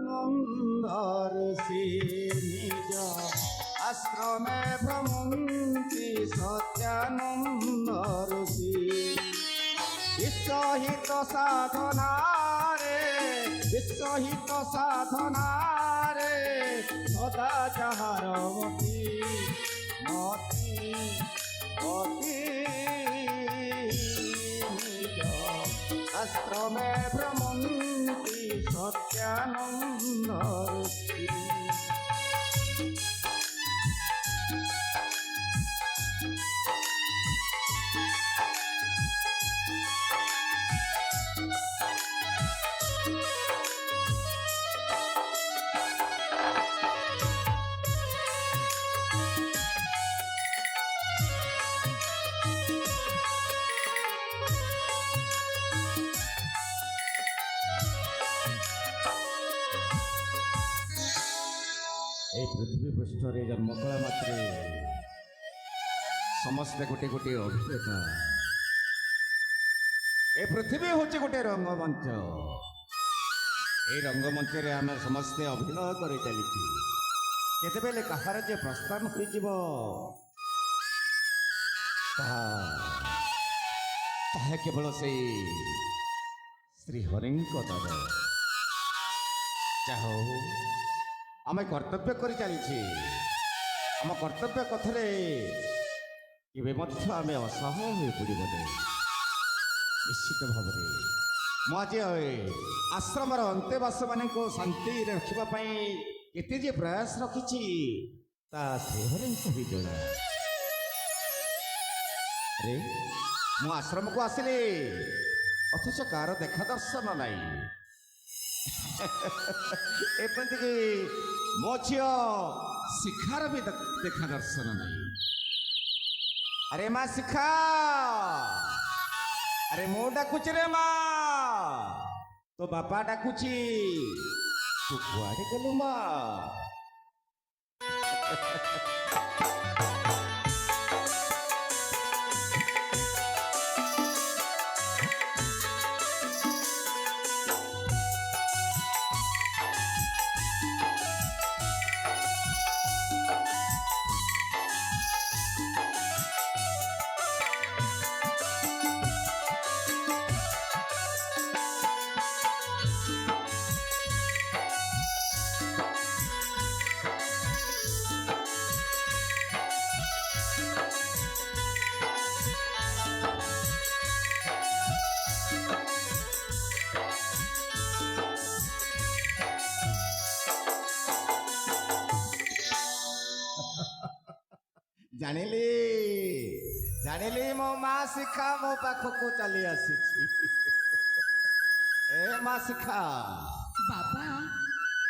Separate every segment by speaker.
Speaker 1: নন্দ ঋষি নিজ আশ্রমে ভ্রমন্তি সত্যানন্দ ঋষি বিশ্বহিত সাধনারে বিশ্বহিত সাধনারে সদা যাহার মতি মতি মতি নিজ আশ্রমে ভ্রমন্তি সত্যানন্দ ঋষি। এই পৃথিবী পৃষ্ঠরে জন্ম কলা মাত্রে ସମସ୍ତେ ଗୋଟିଏ ଗୋଟିଏ ଅଭିନେତା। ଏ ପୃଥିବୀ ହେଉଛି ଗୋଟିଏ ରଙ୍ଗମଞ୍ଚ। এই ରଙ୍ଗମଞ୍ଚରେ ଆମେ ସମସ୍ତେ ଅଭିନୟ କରି ଚାଲିଛୁ। କେତେବେଳେ କାହାର ଯେ ପ୍ରସ୍ଥାନ ହୋଇଯିବ ତାହା କେବଳ ସେଇ ଶ୍ରୀହରିଙ୍କ ଦର। ଯାହା ହଉ ଆମେ କର୍ତ୍ତବ୍ୟ କରି ଚାଲିଛେ। ଆମ କର୍ତ୍ତବ୍ୟ କଥାରେ କେବେ ମଧ୍ୟ ଆମେ ଅସହାୟ ହୋଇପଡ଼ିବନି। ନିଶ୍ଚିତ ଭାବରେ ମୁଁ ଆଜି ଆଶ୍ରମର ଅନ୍ତେବାସୀମାନଙ୍କୁ ଶାନ୍ତିରେ ରଖିବା ପାଇଁ କେତେ ଯେ ପ୍ରୟାସ ରଖିଛି ତା ଶ୍ରୀହରିଙ୍କୁ ହିଁ ଜଣା। ଆରେ ମୁଁ ଆଶ୍ରମକୁ ଆସିଲି ଅଥଚ କାହାର ଦେଖା ଦର୍ଶନ ନାହିଁ। ଏପରିକି ମୋ ଝିଅ ଶିଖାର ବି ଦେଖା ଦର୍ଶନ ନାହିଁ। ଆରେ ମା ଶିଖା, ଆରେ ମୁଁ ଡାକୁଛି ରେ ମା, ତୋ ବାପା ଡାକୁଛି, ତୁ କୁଆଡ଼େ ଗଲୁ ମା? ଜାଣିଲି ଜାଣିଲି ମୋ ମା ଶିଖା ମୋ ପାଖକୁ ଚାଲି ଆସିଛି। ଏ ମା ଶିଖା।
Speaker 2: ବାବା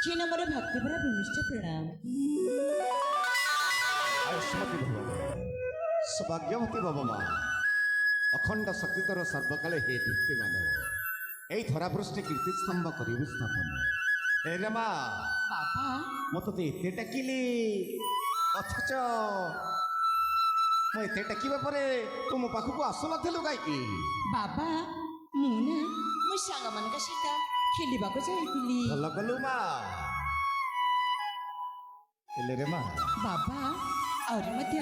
Speaker 2: କ୍ଷୀଣ ମୋର ଭକ୍ତି ଭରା ଭୂମିଷ୍ଠ ପ୍ରଣାମ।
Speaker 1: ଆୟୁଷ୍ମତୀ ଭବ, ସୌଭାଗ୍ୟବତୀ ଭବ ମା। ଅଖଣ୍ଡ ଶକ୍ତିଧର ସର୍ବକାଳେ ହେ ଦୀପ୍ତିମାନ, ଏଇ ଧରାପୃଷ୍ଠେ କୀର୍ତ୍ତିସ୍ତମ୍ଭ କରିବୁ ସ୍ଥାପନ। ହେଲେ ମା
Speaker 2: ବାବା
Speaker 1: ମୁଁ ତୋତେ ଏତେ ଡାକିଲି ଅଥଚ ମୁଁ ଏତେ ଡାକିବା ପରେ ତୁ ମୋ ପାଖକୁ ଆସୁନଥିଲୁ କାହିଁକି?
Speaker 2: ବାବା ମୁଁ ନା ମୋ ସାଙ୍ଗମାନଙ୍କ ସହିତ ଖେଳିବାକୁ ଯାଇଥିଲି।
Speaker 1: ଭଲ କଲୁ ମା। ହେଲେ ରେ ମା
Speaker 2: ବାବା ଆହୁରି ମଧ୍ୟ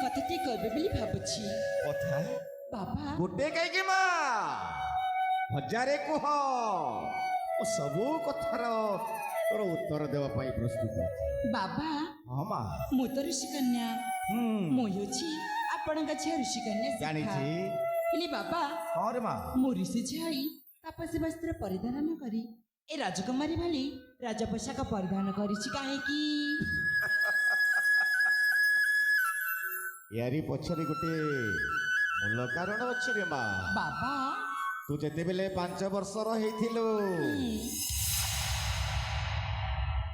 Speaker 2: କଥାଟି କହିବେ ବୋଲି ଭାବୁଛି।
Speaker 1: କଥା
Speaker 2: ବାବା
Speaker 1: ଗୋଟେ କାହିଁକି ମା, ହଜାରେ କୁହ। ଓ ସବୁ କଥାର ତୋର ଉତ୍ତର ଦେବା ପାଇଁ ପ୍ରସ୍ତୁତ ଅଛି।
Speaker 2: ବାବା
Speaker 1: ହଁ ମା।
Speaker 2: ମୁଁ ତ ଋଷିକନ୍ୟା, ମୁଁ ହେଉଛି ଆପଣଙ୍କ ଝିଅ ଋଷିକନ୍ୟା ଶିଖା।
Speaker 1: ଜାଣିଛି।
Speaker 2: ହେଲେ ବାବା
Speaker 1: ହଁ ରେ ମା।
Speaker 2: ମୁଁ ଋଷି ଝିଅ ହୋଇ ତାପସୀ ବସ୍ତ୍ର ପରିଧାନ ନ କରି ଏ ରାଜକୁମାରୀ ଭଳି ରାଜ ପୋଷାକ ପରିଧାନ କରିଛି କାହିଁକି?
Speaker 1: ୟାରି ପଛରେ ଗୋଟେ ମୂଳ କାରଣ ଅଛି ରେ ମା।
Speaker 2: ବାବା
Speaker 1: ତୁ ଯେତେବେଳେ 5 ବର୍ଷର ହେଇଥିଲୁ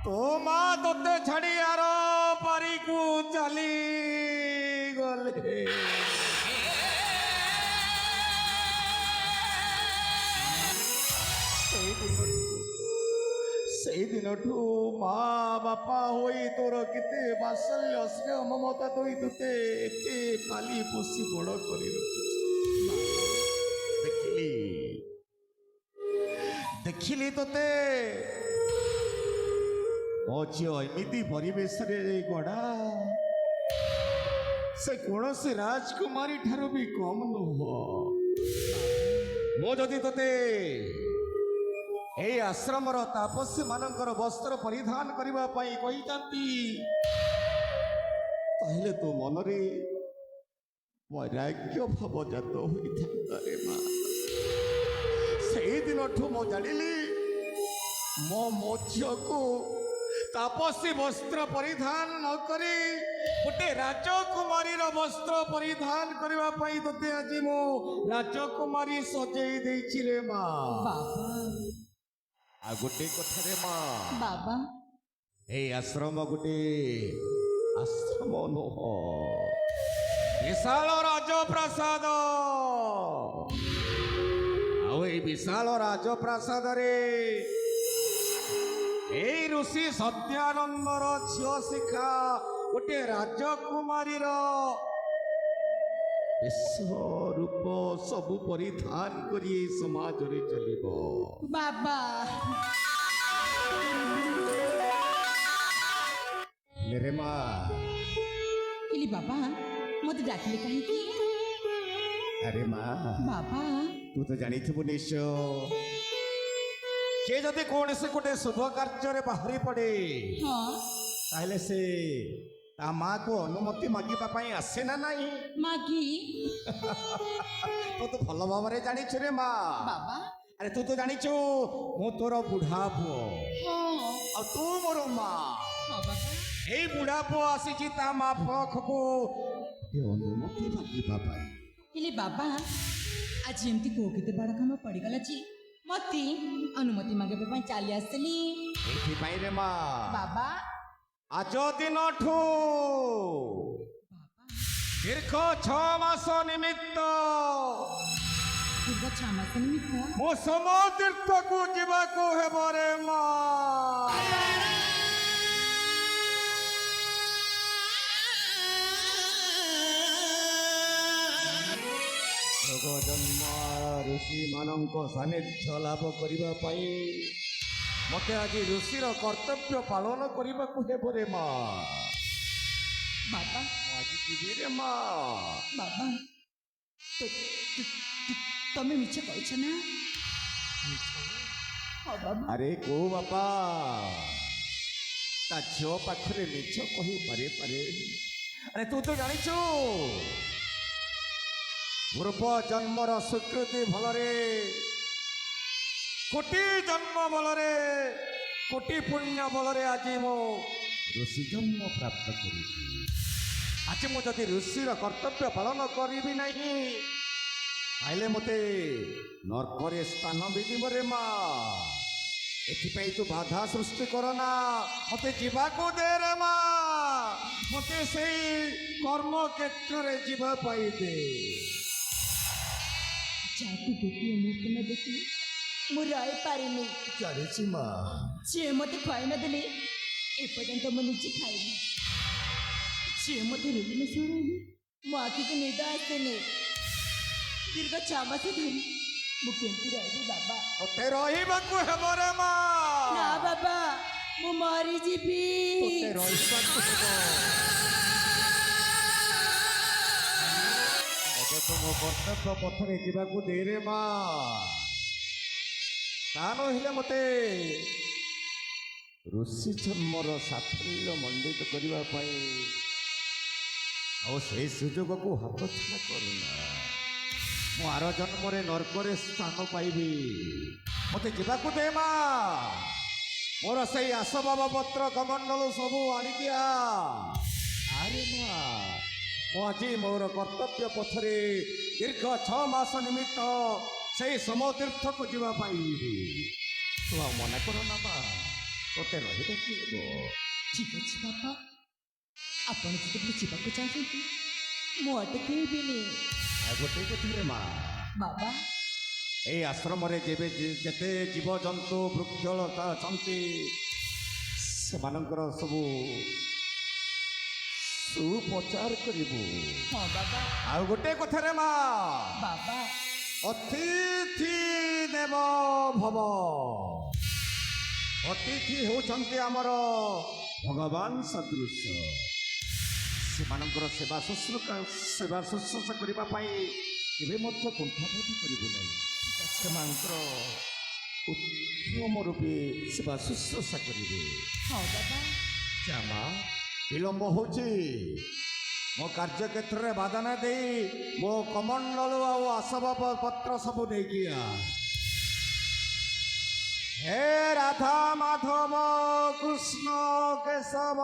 Speaker 1: ତୋ ମା ତୋତେ ଛାଡ଼ି ଆର ପାରିକୁ ଚାଲି ଗଲେ। ସେଇ ଦିନଠୁ ମା ବାପା ହୋଇ ତୋର କେତେ ବାତ୍ସଲ୍ୟ ସ୍ନେହ ମମତା ଦେଇ ତୋତେ ଏତେ ପାଲି ପୋଷି ବଡ଼ କରି ଦେଖିଲି ତୋତେ ମୋ ଝିଅ ଏମିତି ପରିବେଶରେ ଗଢ଼ା, ସେ କୌଣସି ରାଜକୁମାରୀ ଠାରୁ ବି କମ୍ ନୁହଁ। ମୁଁ ଯଦି ତତେ ଏଇ ଆଶ୍ରମର ତାପସୀ ମାନଙ୍କର ବସ୍ତ୍ର ପରିଧାନ କରିବା ପାଇଁ କହିଥାନ୍ତି, ତାହେଲେ ତୋ ମନରେ ବୈରାଗ୍ୟ ଭାବ ଜାତ ହୋଇଥାନ୍ତା ରେ ମା। ସେଇଦିନଠୁ ମୁଁ ଜାଣିଲି ମୋ ଝିଅକୁ ତାପସୀ ବସ୍ତ୍ର ପରିଧାନ ନ କରି ଗୋଟେ ରାଜକୁମାରୀର ବସ୍ତ୍ର ପରିଧାନ କରିବା ପାଇଁ ତତେ ଆଜି ମୁଁ ରାଜକୁମାରୀ ସଜେଇ ଦେଇଛି ରେ ମା।
Speaker 2: ବାବା
Speaker 1: ଆଉ ଗୋଟେ କଥାରେ ମା,
Speaker 2: ବାବା
Speaker 1: ଏଇ ଆଶ୍ରମ ଗୋଟେ ଆଶ୍ରମ ନୁହଁ, ବିଶାଳ ରାଜପ୍ରାସାଦ। ଆଉ ଏଇ ବିଶାଳ ରାଜପ୍ରାସାଦରେ ଏଇ ଋଷି ସତ୍ୟାନନ୍ଦର ଝିଅ ଶିଖା ଗୋଟେ ରାଜକୁମାରୀର ବେଶ ରୂପ ସବୁ ପରିଧାନ କରି ଏଇ ସମାଜରେ ଚାଲିବ।
Speaker 2: ବାବା
Speaker 1: ରେ ମା,
Speaker 2: ହେଲି ବାବା ମତେ ଡାକିଲେ କାହିଁକି?
Speaker 1: ଆରେ ମା,
Speaker 2: ବାବା
Speaker 1: ତୁ ତ ଜାଣିଥିବୁ ନିଶ୍ଚୟ, କିଏ ଯଦି କୌଣସି ଗୋଟେ ଶୁଭ କାର୍ଯ୍ୟରେ ବାହାରି ପଡ଼େ,
Speaker 2: ହଁ
Speaker 1: ତାହେଲେ ସେ ତା ମାକୁ ଅନୁମତି ମାଗିବା ପାଇଁ ଆସେ ନା ନାହିଁ?
Speaker 2: ମାଗି
Speaker 1: ତୁ ତ ଭଲ ଭାବରେ ଜାଣିଛୁ ରେ ମା।
Speaker 2: ବାବା
Speaker 1: ଆରେ ତୁ ତ ଜାଣିଛୁ ମୁଁ ତୋର ବୁଢା ପୁଅ,
Speaker 2: ହଁ
Speaker 1: ଆଉ ତୁ ମୋର ମା।
Speaker 2: ହଁ ବାବା
Speaker 1: ଏଇ ବୁଢା ପୁଅ ଆସିଛି ତା ମା ପାଖକୁ ଅନୁମତି ମାଗିବା ପାଇଁ।
Speaker 2: ହେଲେ ବାବା ଆଜି ଏମିତି କୋଉ କେତେ ବଡ଼ କାମ ପଡ଼ିଗଲା ଯେ ମତେ ଅନୁମତି ମାଗିବା ପାଇଁ ଚାଲି ଆସିଲି।
Speaker 1: ଏଇଥିପାଇଁ ରେ ମା,
Speaker 2: ବାବା
Speaker 1: ଆଜ ଦିନଠୁ
Speaker 2: ବାବା
Speaker 1: ଦୀର୍ଘ 6 ମାସ ନିମିତ୍ତ
Speaker 2: ଦୀର୍ଘ 6 ମାସ ନିମିତ୍ତ
Speaker 1: ମୋ ସମତୀର୍ଥକୁ ଯିବାକୁ ହେବ ରେ ମା। ଯୋଗ ଜନ୍ମ ଋଷି ମାନଙ୍କ ସାନ୍ନିଧ୍ୟ ଲାଭ କରିବା ପାଇଁ ମତେ ଆଜି ଋଷିର କର୍ତ୍ତବ୍ୟ ପାଳନ କରିବାକୁ ହେବ ରେ ମା।
Speaker 2: ବାବା
Speaker 1: ମୁଁ ଆଜି ଯିବି ରେ ମା।
Speaker 2: ବାବା ତମେ ମିଛ କହିଛ ନା? ହଁ ବାବା
Speaker 1: ଆରେ କୋଉ ବାପା ତା ଝିଅ ପାଖରେ ମିଛ କହିପାରେ ପାରେ? ଆରେ ତୁ ତ ଜାଣିଛୁ ପୂର୍ବ ଜନ୍ମର ସ୍ୱୀକୃତି ବଳରେ, କୋଟି ଜନ୍ମ ବଳରେ, କୋଟି ପୁଣ୍ୟ ବଳରେ ଆଜି ମୁଁ ଋଷି ଜନ୍ମ ପ୍ରାପ୍ତ କରିଛି। ଆଜି ମୁଁ ଯଦି ଋଷିର କର୍ତ୍ତବ୍ୟ ପାଳନ କରିବି ନାହିଁ, ତାହେଲେ ମୋତେ ନର୍କରେ ସ୍ଥାନ ମିଳିବ ରେ ମା। ଏଥିପାଇଁ ତୁ ବାଧା ସୃଷ୍ଟି କର ନା, ମୋତେ ଯିବାକୁ ଦେ ରେ ମା। ମୋତେ ସେଇ କର୍ମ କ୍ଷେତ୍ରରେ ଯିବା ପାଇଁ ଦେ।
Speaker 2: ଯାହାକୁ ଗୋଟିଏ ମୁହୂର୍ତ୍ତ ନ ଦେଖିଲି ମୁଁ ରହିପାରିନି।
Speaker 1: ଜାଣିଛି ମା,
Speaker 2: ଯିଏ ମୋତେ ଖୁଆଇ ନ ଦେଲେ ଏପର୍ଯ୍ୟନ୍ତ ମୁଁ ନିଜେ ଖାଇନି। ଯିଏ ମୋତେ ରୁଟି ଶୁଣାଇନି ମୋ ଆଖିକୁ ନିଦ ଆସେନି। ଦୀର୍ଘ 6 ମାସ ଧରି ମୁଁ କେମିତି ରହିବି ବାବା?
Speaker 1: ତୋତେ ରହିବାକୁ ହେବ ରେ ମା।
Speaker 2: ନା ବାବା ମୁଁ ମରିଯିବି।
Speaker 1: ତୋତେ ରହିବାକୁ ହେବ। ଏବେ ତ ମୋ କର୍ତ୍ତବ୍ୟ ପଥରେ ଯିବାକୁ ଦେ ରେ ମା। ତା ନହେଲେ ମୋତେ ଋଷି ଜନ୍ମର ସାଫଲ୍ୟ ମଣ୍ଡିତ କରିବା ପାଇଁ ଆଉ ସେଇ ସୁଯୋଗକୁ ହାତଛଡ଼ା କରୁନା। ମୁଁ ଆର ଜନ୍ମରେ ନର୍କରେ ସ୍ଥାନ ପାଇବି। ମୋତେ ଯିବାକୁ ଦେ ମା। ମୋର ସେଇ ଆସବାବ ପତ୍ର କମଣ୍ଡଳ ସବୁ ଆଣିକି ଆରେ ମା, ମୁଁ ଆଜି ମୋର କର୍ତ୍ତବ୍ୟ ପଥରେ ଦୀର୍ଘ 6 ମାସ ନିମିତ୍ତ ସେଇ ସମତୀର୍ଥକୁ ଯିବା ପାଇଁ ତୁ ଆଉ ମନା କର ନା ମା। ତୋତେ ରହିବାକୁ ହେବ।
Speaker 2: ଠିକ୍ ଅଛି ବାପା, ଆପଣ ଯେତେବେଳେ ଯିବାକୁ ଚାହୁଁଛନ୍ତି ମୁଁ ଅଟକେଇବିନି।
Speaker 1: ଆଉ ଗୋଟେ କଥାରେ ମା,
Speaker 2: ବାବା
Speaker 1: ଏଇ ଆଶ୍ରମରେ ଯେତେ ଜୀବଜନ୍ତୁ ବୃକ୍ଷଲତା ଅଛନ୍ତି ସେମାନଙ୍କର ସବୁ ସୁପଚାର କରିବୁ।
Speaker 2: ହଁ ବାବା
Speaker 1: ଆଉ ଗୋଟେ କଥାରେ ମା,
Speaker 2: ବାବା
Speaker 1: ଅତିଥି ଦେବ ଭବ। ଅତିଥି ହେଉଛନ୍ତି ଆମର ଭଗବାନ ସଦୃଶ। ସେମାନଙ୍କର ସେବା ଶୁଶ୍ରୂଷା କରିବା ପାଇଁ କେବେ ମଧ୍ୟ କୁଣ୍ଠାବୋଧ କରିବୁ ନାହିଁ। ସେମାନଙ୍କର ଉତ୍ତମ ରୂପେ ସେବା ଶୁଶ୍ରୂଷା କରିବେ।
Speaker 2: ହଁ ବାବା।
Speaker 1: ଶ୍ୟାମା, ବିଳମ୍ବ ହେଉଛି। ମୋ କାର୍ଯ୍ୟକ୍ଷେତ୍ରରେ ବାଧା ନ ଦେଇ ମୋ କମଣ୍ଡଳ ଆଉ ଆସବାବ ପତ୍ର ସବୁ ନେଇକି ଆ। ହେ ରାଧା ମାଧବ କୃଷ୍ଣ କେଶବ,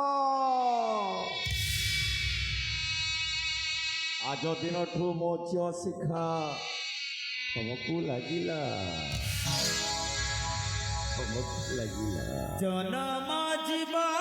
Speaker 1: ଆଜ ଦିନଠୁ ମୋ ଝିଅ ଶିଖା ତମକୁ ଲାଗିଲା, ତମକୁ ଲାଗିଲା।
Speaker 3: ଜନମ ଜୀବନ